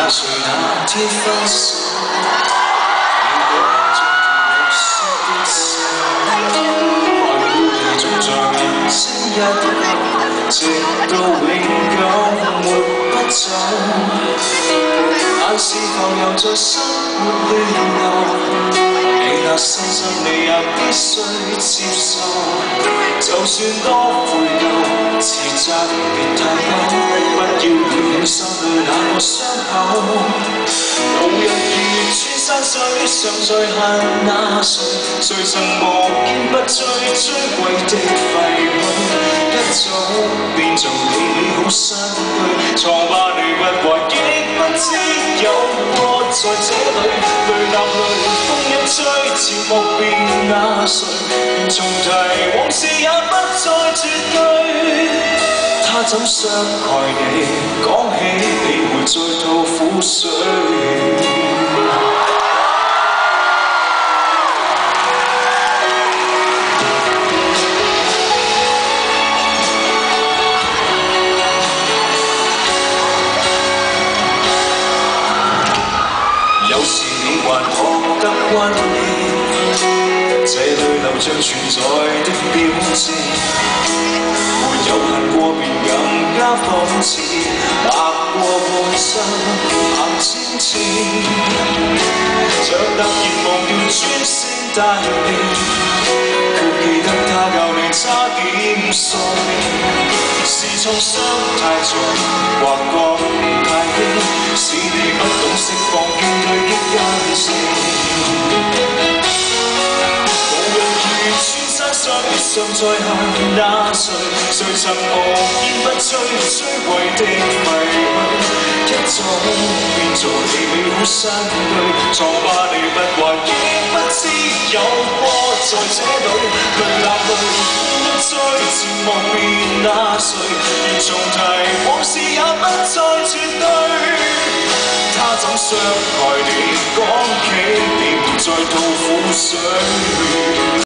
誰那天分手？你個眼中有失的手，愛孤地仲在眼睛一流，直到永久沒不走。但是浮游在生活亂流，你那深深你也必須接受。就算多悔疚，自責別太多，不要撩起心裏那個傷口。路人如穿山水，常在恨那誰？誰曾無堅不摧摧毀的廢墟？一早變做你美好身軀，瘡疤你不懷，亦不知有過在這裏。淚答淚，風一吹，漸莫變那誰？重提往事也不再絕對。他怎傷害你？講起你會再吐苦水。有時你還覺得溫馨，這裏流着存在的標誌，沒有恨過便更加諷刺，白過半生行千次，像突然忘掉專聲帶你，卻記得他教你差點喪命，是創傷太重，或覺太輕，使你不懂釋放倦退的因性。無人如穿山水，常在恨那誰？誰曾無堅不摧摧毀的廢墟？一早變做你美好身軀，瘡疤你不懷，亦不知有過在這裏。淚答淚，風一吹，漸莫變那誰？願重提往事也不再絕對。他怎傷害你？講起你沒再吐苦水。